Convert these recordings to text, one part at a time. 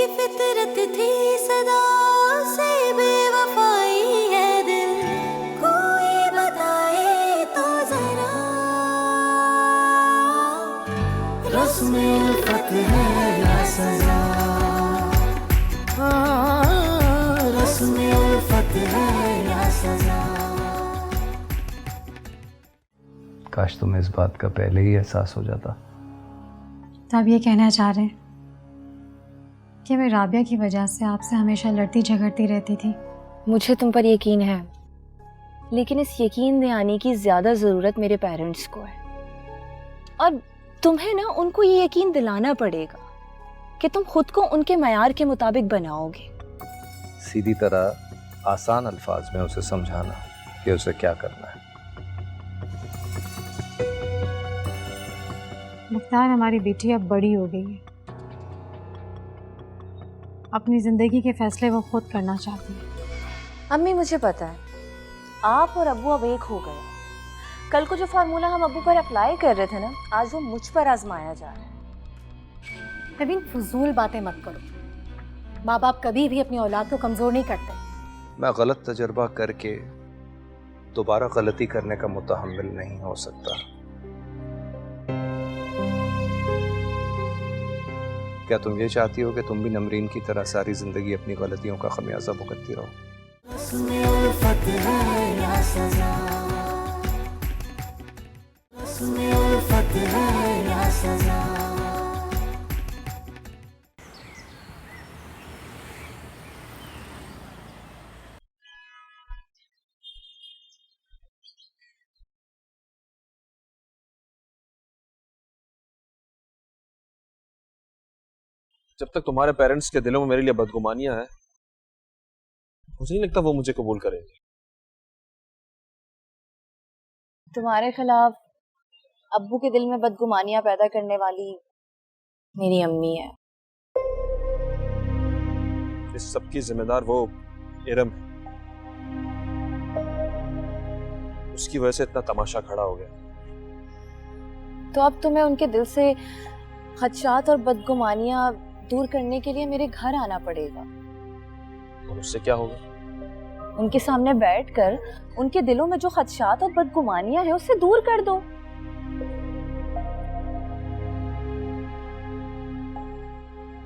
फितरत थी सदा से बेवफाई है दिल, कोई बताए तो जरा रस्म उल्फत है या सजा, रस्म उल्फत है या सजा। काश तुम्हें इस बात का पहले ही एहसास हो जाता। तो आप ये कहना चाह रहे हैं कि मैं राबिया की वजह से आपसे हमेशा लड़ती झगड़ती रहती थी? मुझे तुम पर यकीन है, लेकिन इस यकीन दिलाने की ज्यादा जरूरत मेरे पेरेंट्स को है। और तुम्हें ना उनको ये यकीन दिलाना पड़ेगा कि तुम खुद को उनके मयार के मुताबिक बनाओगे। सीधी तरह आसान अल्फाज में उसे समझाना कि उसे क्या करना है। मुख्तार, हमारी बेटी अब बड़ी हो गई है, अपनी जिंदगी के फैसले वो खुद करना चाहती है। अम्मी, मुझे पता है आप और अब्बू अब एक हो गए। कल को जो फार्मूला हम अब्बू पर अप्लाई कर रहे थे ना, आज वो मुझ पर आजमाया जा रहा है। नवीन, फजूल बातें मत करो। माँ बाप कभी भी अपनी औलाद को कमजोर नहीं करते। मैं गलत तजर्बा करके दोबारा गलती करने का मुतहम्मिल नहीं हो सकता। क्या तुम ये चाहती हो कि तुम भी नमरीन की तरह सारी जिंदगी अपनी गलतियों का खमियाजा भुगतती रहो? जब तक तुम्हारे पेरेंट्स के दिलों में मेरे लिए बदगुमानियां हैं, मुझे नहीं लगता वो मुझे कबूल करेंगे। तुम्हारे खिलाफ अब्बू के दिल में बदगुमानियां पैदा करने वाली मेरी अम्मी है। इस सब की जिम्मेदार वो इरम है। उसकी वजह से इतना तमाशा खड़ा हो गया। तो अब तुम्हें उनके दिल से खदशात और बदगुमानियां दूर करने के लिए मेरे घर आना पड़ेगा। और उससे क्या होगा? उनके सामने बैठकर उनके दिलों में जो खदशात और बदगुमानियां हैं उसे दूर कर दो।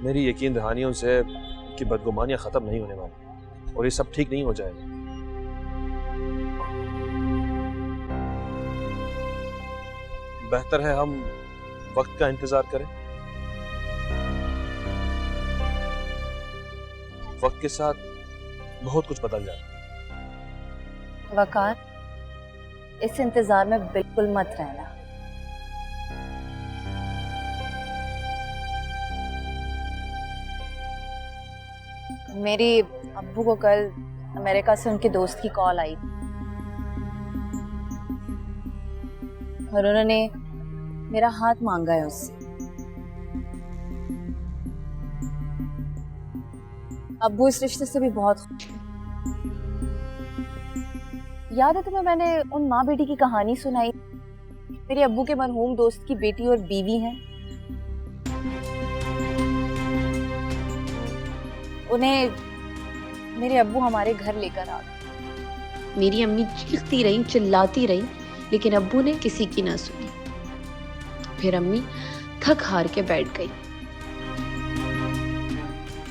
मेरी यकीन दहानियों से कि बदगुमानियां खत्म नहीं होने वाली और ये सब ठीक नहीं हो जाएगा। बेहतर है हम वक्त का इंतजार करें। वक्त के साथ बहुत कुछ बदल जाता है। वकार, इस इंतजार में बिल्कुल मत रहना। मेरी अब्बू को कल अमेरिका से उनके दोस्त की कॉल आई और उन्होंने मेरा हाथ मांगा है उससे। अब्बू इस रिश्ते से भी बहुत खुश हैं। याद है तुम्हें मैंने उन माँ बेटी की कहानी सुनाई? मेरे अब्बू के मरहूम दोस्त की बेटी और बीवी हैं। उन्हें मेरे अब्बू हमारे घर लेकर आ गए। मेरी अम्मी चीखती रही, चिल्लाती रही, लेकिन अब्बू ने किसी की ना सुनी। फिर अम्मी थक हार के बैठ गई।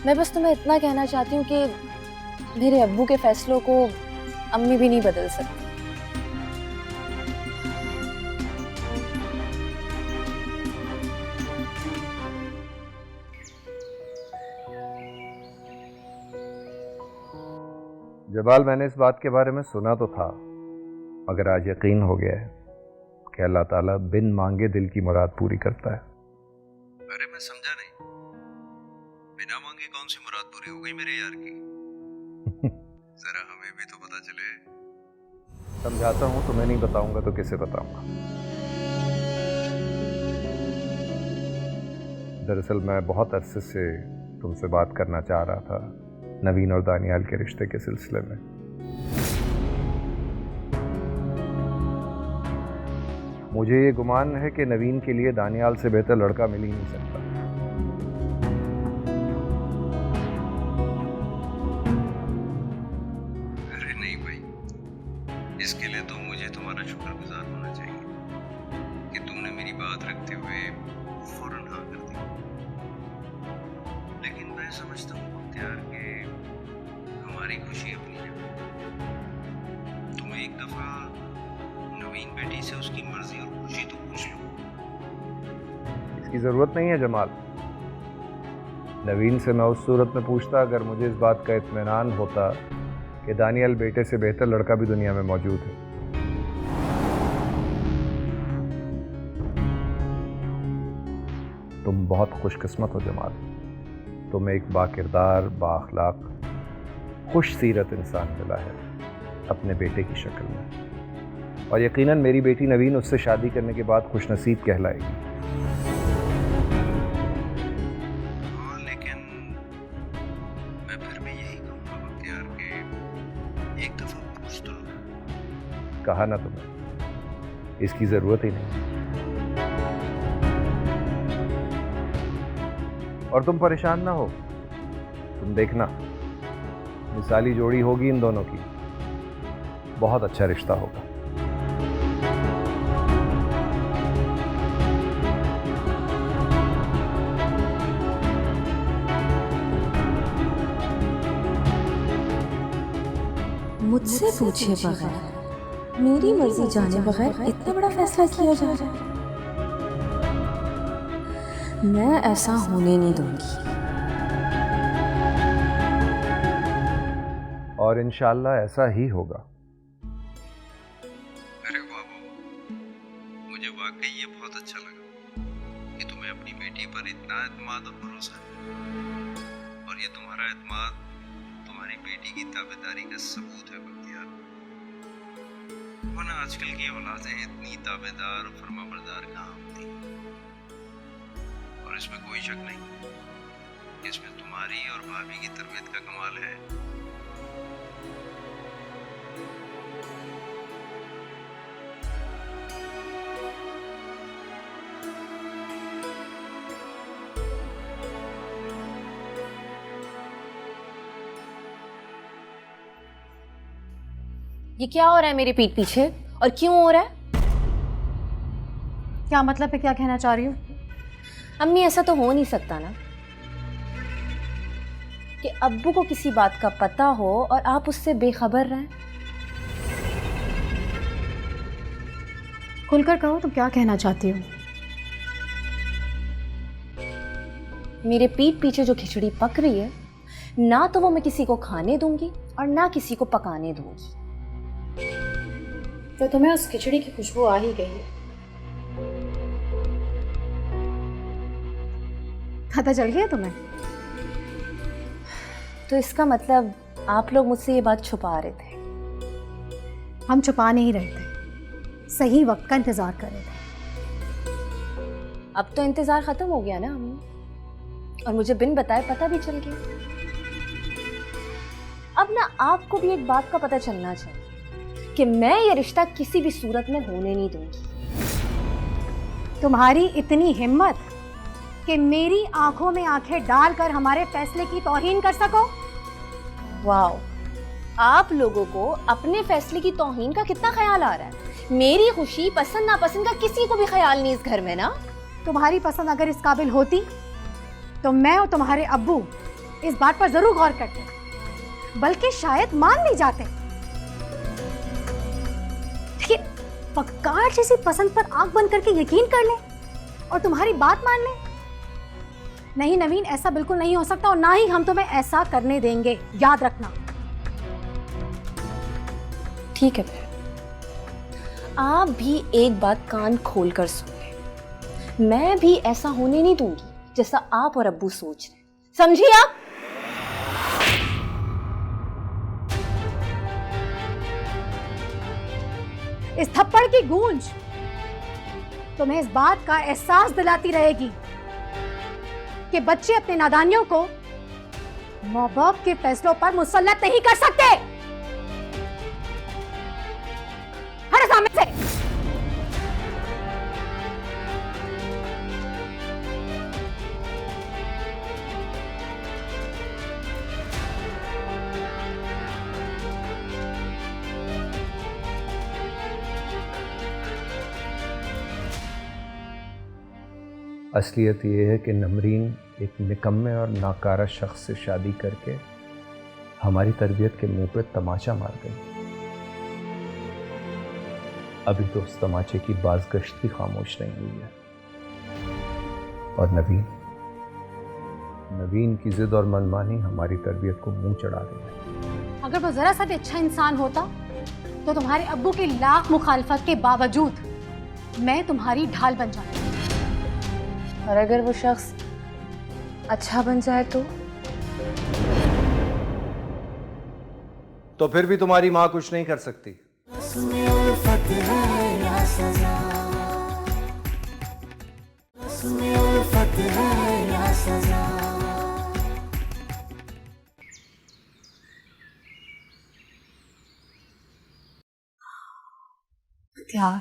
मैं बस तुम्हें इतना कहना चाहती हूँ कि मेरे अब्बू के फैसलों को अम्मी भी नहीं बदल सकती। जबाल, मैंने इस बात के बारे में सुना तो था, मगर आज यकीन हो गया है कि अल्लाह ताला बिन मांगे दिल की मुराद पूरी करता है। अरे मैं समझा नहीं, बिना मांगे कौन सी मुराद पूरी हो गई मेरे यार की? जरा हमें भी तो पता चले। समझाता हूँ, तुम्हें नहीं बताऊंगा तो किसे बताऊंगा। दरअसल मैं बहुत अरसे से तुमसे बात करना चाह रहा था नवीन और दानियाल के रिश्ते के सिलसिले में। मुझे ये गुमान है कि नवीन के लिए दानियाल से बेहतर लड़का मिल ही नहीं सकता। बात रखते हुए फौरन हाँ कर दी। लेकिन मैं समझता हूँ मुख्तियार के हमारी खुशी अपनी जगह। तुम एक दफा नवीन बेटी से उसकी मर्जी और खुशी तो पूछ लो। इसकी ज़रूरत नहीं है जमाल। नवीन से मैं उस सूरत में पूछता अगर मुझे इस बात का इत्मीनान होता कि दानियल बेटे से बेहतर लड़का भी दुनिया में मौजूद है। तुम बहुत खुशकिस्मत हो जमाल। तुम्हें एक बाकिरदार, बाअखलाक, खुश सीरत इंसान मिला है अपने बेटे की शक्ल में, और यकीनन मेरी बेटी नवीन उससे शादी करने के बाद खुशनसीब कहलाएगी। हाँ, लेकिन मैं फिर भी यही कहूँगा मुख्तियार के एक दफा पूछ तो लो। कहा ना तुम्हें, इसकी ज़रूरत ही नहीं। और तुम परेशान ना हो, तुम देखना मिसाली जोड़ी होगी इन दोनों की, बहुत अच्छा रिश्ता होगा। मुझसे पूछे बगैर, मेरी मर्जी जाने बगैर इतना बड़ा फैसला किया जा रहा है। मैं ऐसा होने नहीं दूंगी। और इंशाल्लाह ऐसा ही होगा। अरे वाह वाह, मुझे वाकई ये बहुत अच्छा लगा कि तुम्हें अपनी बेटी पर इतना एतमाद और भरोसा है, और ये तुम्हारा एतमाद तुम्हारी बेटी की ताबेदारी का सबूत है बख्तियार। वरना आजकल की औलादें इतनी ताबेदार और फरमाबरदार कहाँ होती। और इसमें कोई शक नहीं, इसमें तुम्हारी और भाभी की तरबियत का कमाल है। ये क्या हो रहा है मेरे पीठ पीछे, और क्यों हो रहा है? क्या मतलब है, क्या कहना चाह रही हो? अम्मी, ऐसा तो हो नहीं सकता ना कि अब्बू को किसी बात का पता हो और आप उससे बेखबर रहें। खुलकर कहो, तुम क्या कहना चाहती हो? मेरे पीठ पीछे जो खिचड़ी पक रही है ना, तो वो मैं किसी को खाने दूंगी और ना किसी को पकाने दूंगी। तो तुम्हें उस खिचड़ी की खुशबू आ ही गई है। पता चल गया तुम्हें? तो इसका मतलब आप लोग मुझसे ये बात छुपा रहे थे? हम छुपा नहीं रहे थे, सही वक्त का इंतजार कर रहे थे। अब तो इंतजार खत्म हो गया ना अम्मी, और मुझे बिन बताए पता भी चल गया। अब ना आपको भी एक बात का पता चलना चाहिए कि मैं ये रिश्ता किसी भी सूरत में होने नहीं दूंगी। तुम्हारी इतनी हिम्मत कि मेरी आंखों में आंखें डालकर हमारे फैसले की तौहीन कर सको? वाओ, आप लोगों को अपने फैसले की तौहीन का कितना ख्याल आ रहा है। मेरी खुशी पसंद नापसंद का किसी को भी ख्याल नहीं इस घर में ना। तुम्हारी पसंद अगर इस काबिल होती तो मैं और तुम्हारे अब्बू इस बात पर जरूर गौर करते, बल्कि शायद मान भी जाते। देखिए, पक्कार जैसी पसंद पर आंख बंद करके यकीन कर ले और तुम्हारी बात मान ले। नहीं नवीन, ऐसा बिल्कुल नहीं हो सकता, और ना ही हम तुम्हें ऐसा करने देंगे, याद रखना। ठीक है, फिर आप भी एक बात कान खोल कर सुन लें। मैं भी ऐसा होने नहीं दूंगी जैसा आप और अब्बू सोच रहे हैं, समझिए आप? इस थप्पड़ की गूंज तुम्हें इस बात का एहसास दिलाती रहेगी कि बच्चे अपने नादानियों को माँ बाप के फैसलों पर मुसल्लत नहीं कर सकते। हट सामने से। असलियत ये है कि नमरीन एक निकम्मे और नाकारा शख्स से शादी करके हमारी तरबियत के मुंह पे तमाचा मार गई। अभी तो उस तमाचे की बाज़गश्त भी खामोश नहीं हुई है। और नवीन की जिद और मनमानी हमारी तरबियत को मुंह चढ़ा रही है। अगर वो जरा सा भी अच्छा इंसान होता तो तुम्हारे अब्बू की लाख मुखालफत के बावजूद मैं तुम्हारी ढाल बन जाती। और अगर वो शख्स अच्छा बन जाए तो फिर भी तुम्हारी माँ कुछ नहीं कर सकती। रस्म उल्फत है या सजा, रस्म उल्फत है या सजा। यार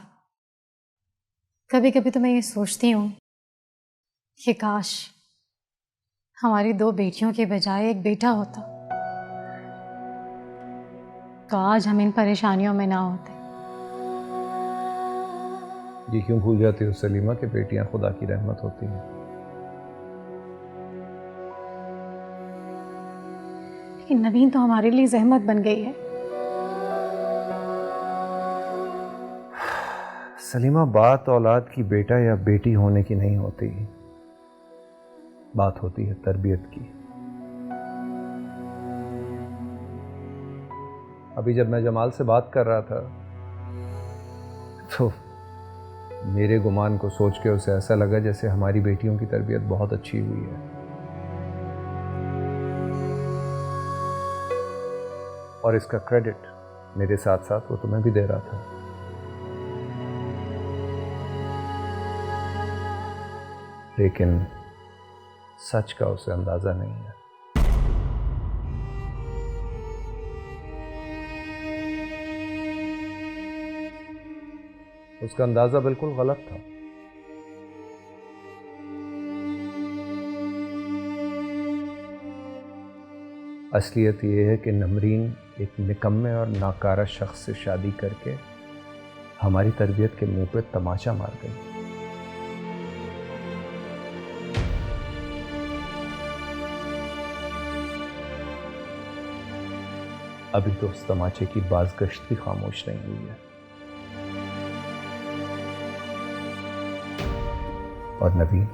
कभी कभी तो मैं ये सोचती हूँ कि काश हमारी 2 बेटियों के बजाय एक बेटा होता तो आज हम इन परेशानियों में ना होते। ये क्यों भूल जाती हो सलीमा कि बेटियां खुदा की रहमत होती हैं। लेकिन नवीन तो हमारे लिए जहमत बन गई है। सलीमा, बात औलाद की बेटा या बेटी होने की नहीं होती, बात होती है तरबियत की। अभी जब मैं जमाल से बात कर रहा था तो मेरे गुमान को सोच के उसे ऐसा लगा जैसे हमारी बेटियों की तरबियत बहुत अच्छी हुई है। और इसका क्रेडिट मेरे साथ साथ वो तुम्हें भी दे रहा था। लेकिन सच का उसे अंदाजा नहीं है। उसका अंदाजा बिल्कुल गलत था। असलियत ये है कि नमरीन एक निकम्मे और नाकारा शख्स से शादी करके हमारी तरबियत के मुंह पे तमाचा मार गई। अभी तो उस तमाचे की बाज़गश्त भी खामोश नहीं हुई है। और नवीन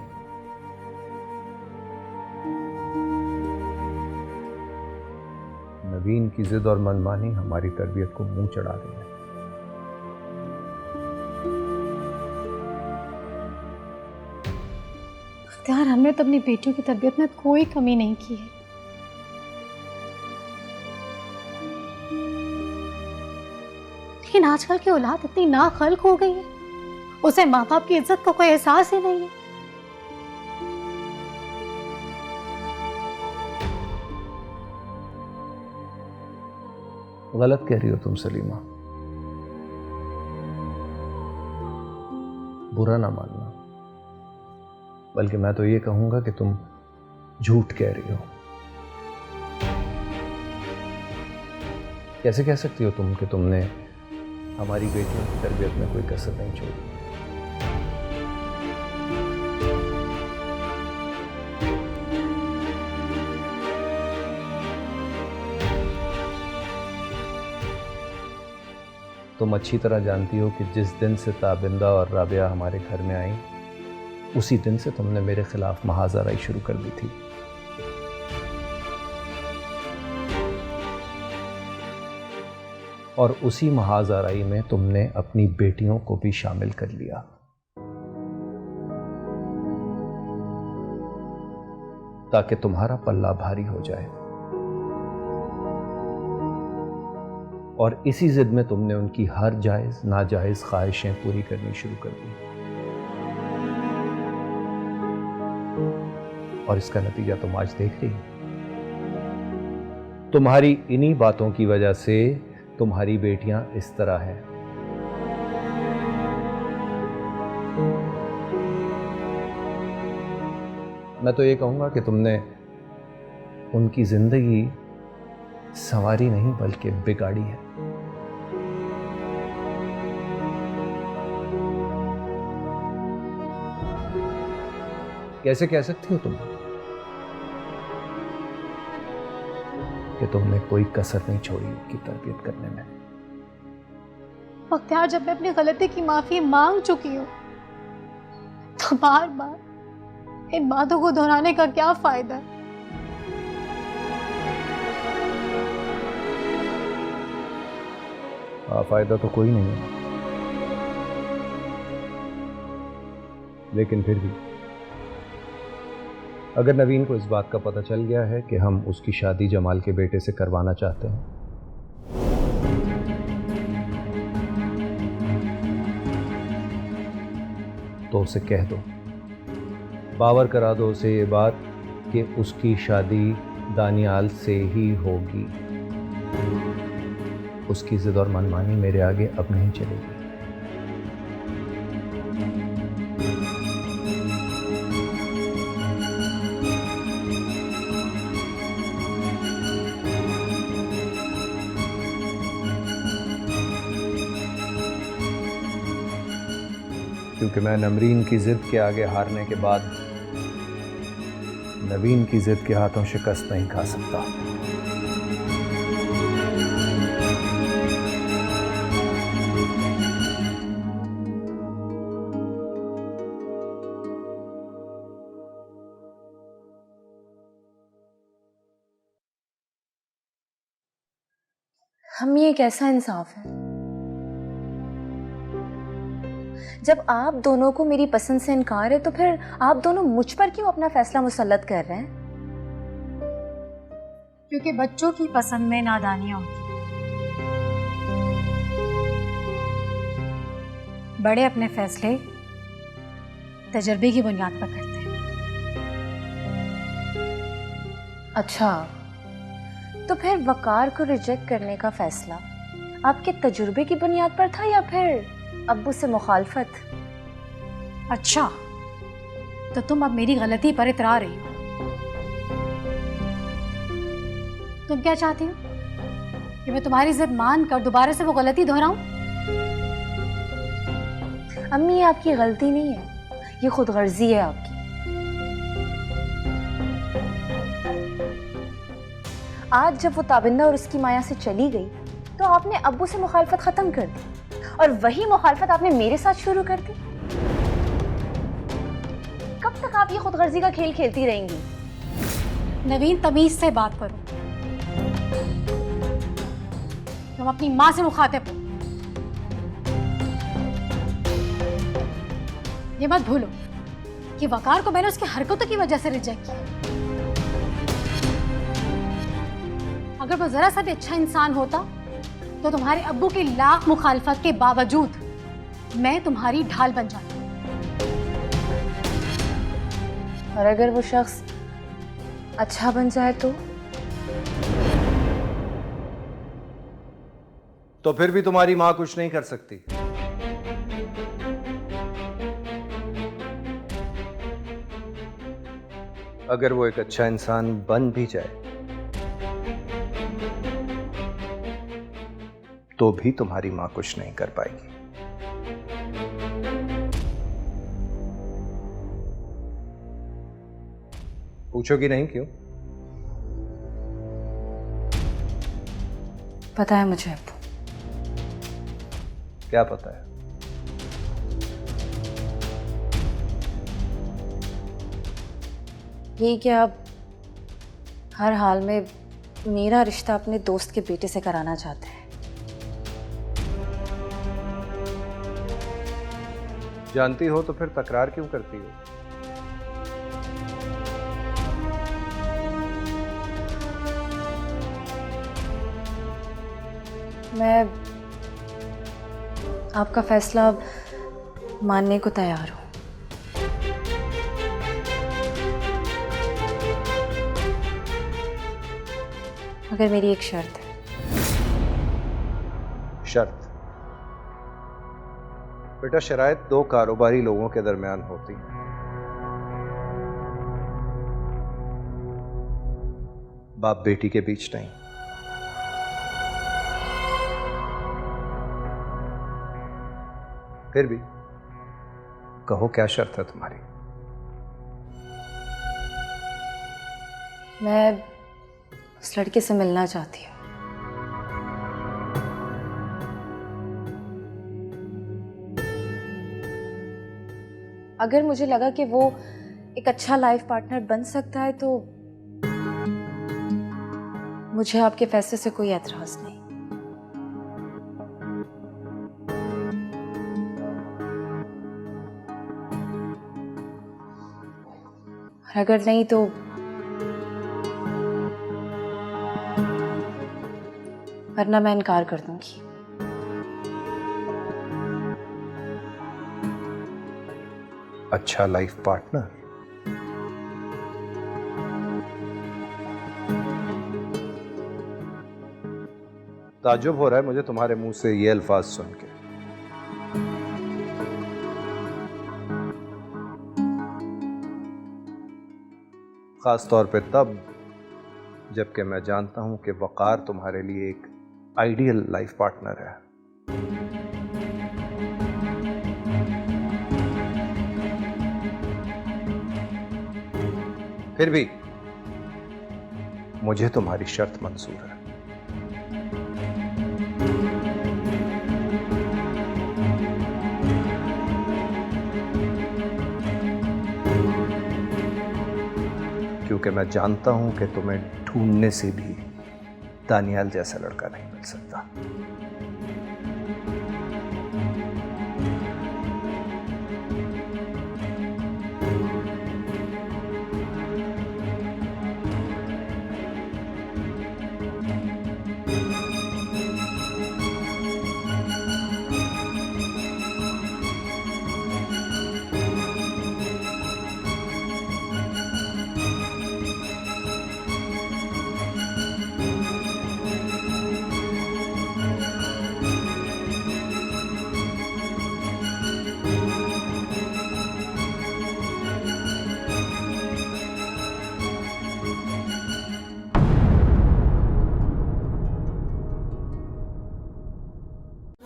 की जिद और मनमानी हमारी तरबियत को मुंह चढ़ा रही है। यार हमने तो अपनी बेटियों की तरबियत में कोई कमी नहीं की है। लेकिन आजकल की औलाद इतनी नाखल्क हो गई है, उसे माँ बाप की इज्जत का कोई एहसास ही नहीं है। गलत कह रही हो तुम सलीमा, बुरा ना मानना, बल्कि मैं तो ये कहूंगा कि तुम झूठ कह रही हो। कैसे कह सकती हो तुम कि तुमने हमारी बेटियों की तरबियत में कोई कसर नहीं छोड़ी? तुम अच्छी तरह जानती हो कि जिस दिन से ताबिंदा और राबिया हमारे घर में आई, उसी दिन से तुमने मेरे खिलाफ महाज़ाराई शुरू कर दी थी। और उसी महाज़ाराई में तुमने अपनी बेटियों को भी शामिल कर लिया। ताकि तुम्हारा पल्ला भारी हो जाए। और इसी जिद में तुमने उनकी हर जायज़ नाजायज़ ख्वाहिशें पूरी करनी शुरू कर दी। और इसका नतीजा तुम आज देख रही हो। तुम्हारी इन्हीं बातों की वजह से तुम्हारी बेटियां इस तरह हैं। मैं तो ये कहूंगा कि तुमने उनकी जिंदगी संवारी नहीं बल्कि बिगाड़ी है। कैसे कह सकती हो तुम कि तुमने कोई कसर नहीं छोड़ी उसकी तरबियत करने में? बख्तियार, जब मैं अपनी गलती की माफी मांग चुकी हूँ तो बार बार इन बातों को दोहराने का क्या फायदा? फायदा तो कोई नहीं है, लेकिन फिर भी अगर नवीन को इस बात का पता चल गया है कि हम उसकी शादी जमाल के बेटे से करवाना चाहते हैं, तो उसे कह दो, बावर करा दो उसे ये बात कि उसकी शादी दानियाल से ही होगी। उसकी जिद और मनमानी मेरे आगे अब नहीं चलेगी। क्योंकि मैं नमरीन की जिद के आगे हारने के बाद नवीन की जिद के हाथों शिकस्त नहीं खा सकता। हम ये कैसा इंसाफ है? जब आप दोनों को मेरी पसंद से इनकार है तो फिर आप दोनों मुझ पर क्यों अपना फैसला मुसल्लत कर रहे हैं? क्योंकि बच्चों की पसंद में नादानियां होती हैं। बड़े अपने फैसले तजर्बे की बुनियाद पर करते हैं। अच्छा, तो फिर वकार को रिजेक्ट करने का फैसला आपके तजुर्बे की बुनियाद पर था या फिर अब्बू से मुखालफत? अच्छा, तो तुम अब मेरी गलती पर इतरा रही हो। तुम क्या चाहती हो कि मैं तुम्हारी जिद मान कर दोबारा से वो गलती दोहराऊं? अम्मी, ये आपकी गलती नहीं है, ये खुदगर्जी है आपकी। आज जब वो ताबिंदा और उसकी माया से चली गई तो आपने अब्बू से मुखालफत खत्म कर दी और वही मुखालफत आपने मेरे साथ शुरू कर दी। कब तक आप ये खुदगर्जी का खेल खेलती रहेंगी? नवीन, तमीज से बात करो। तुम अपनी माँ से मुखातिब हो। ये मत भूलो कि वकार को मैंने उसकी हरकतों की वजह से रिजेक्ट किया। अगर वो जरा सा भी अच्छा इंसान होता तो तुम्हारे अब्बू की लाख मुखालफत के बावजूद मैं तुम्हारी ढाल बन जाती। और अगर वो शख्स अच्छा बन जाए तो फिर भी तुम्हारी मां कुछ नहीं कर सकती। अगर वो एक अच्छा इंसान बन भी जाए तो भी तुम्हारी मां कुछ नहीं कर पाएगी। पूछोगी नहीं क्यों? पता है मुझे अब्बू। क्या पता है? ये कि आप हर हाल में मेरा रिश्ता अपने दोस्त के बेटे से कराना चाहते हैं। जानती हो तो फिर तकरार क्यों करती हो? मैं आपका फैसला मानने को तैयार हूं। मगर मेरी एक शर्त है। शर्त? बेटा, शराइत दो कारोबारी लोगों के दरमियान होती है। बाप बेटी के बीच नहीं। फिर भी कहो, क्या शर्त है तुम्हारी? मैं उस लड़के से मिलना चाहती हूँ। अगर मुझे लगा कि वो एक अच्छा लाइफ पार्टनर बन सकता है तो मुझे आपके फैसले से कोई एतराज नहीं। और अगर नहीं तो वरना मैं इनकार कर दूंगी। अच्छा लाइफ पार्टनर? ताज्जुब हो रहा है मुझे तुम्हारे मुंह से ये अल्फाज सुन के। खास तौर पे तब जबकि मैं जानता हूं कि वकार तुम्हारे लिए एक आइडियल लाइफ पार्टनर है। फिर भी मुझे तुम्हारी शर्त मंजूर है। क्योंकि मैं जानता हूं कि तुम्हें ढूंढने से भी दानियाल जैसा लड़का नहीं मिल सकता।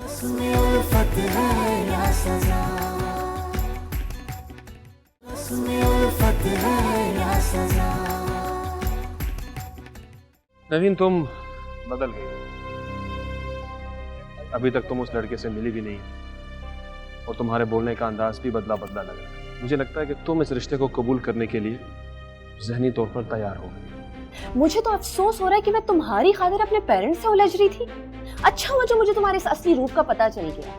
उसमें उल्फत है या सजा, उसमें उल्फत है या सजा। नवीन, तुम बदल गई। अभी तक तुम उस लड़के से मिली भी नहीं और तुम्हारे बोलने का अंदाज भी बदला बदला लग रहा है। मुझे लगता है कि तुम इस रिश्ते को कबूल करने के लिए ज़हनी तौर पर तैयार हो गई। मुझे तो अफसोस हो रहा है कि मैं तुम्हारी खातिर अपने पेरेंट्स से उलझ रही थी। अच्छा हुआ जो मुझे तुम्हारे इस असली रूप का पता चल गया।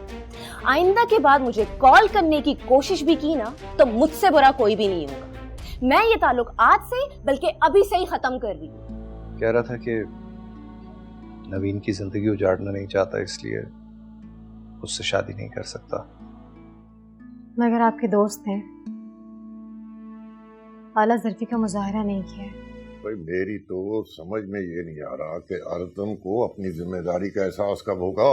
आइंदा के बाद मुझे कॉल करने की कोशिश भी की ना तो मुझसे बुरा कोई भी नहीं होगा। मैं ये ताल्लुक आज से बल्कि अभी से ही खत्म कर रही हूँ। कह रहा था कि नवीन की जिंदगी उजाड़ना नहीं चाहता, इसलिए उससे शादी नहीं कर सकता। मगर आपके दोस्त हैं, आला ज़र्फी का मुजाहरा नहीं किया है। भाई मेरी तो समझ में ये नहीं आ रहा कि आरतम को अपनी जिम्मेदारी का एहसास कब होगा।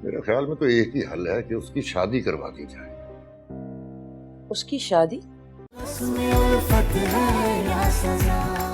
मेरे ख्याल में तो एक ही हल है कि उसकी शादी करवा दी जाए। उसकी शादी? उसमें उल्फत है या सजा।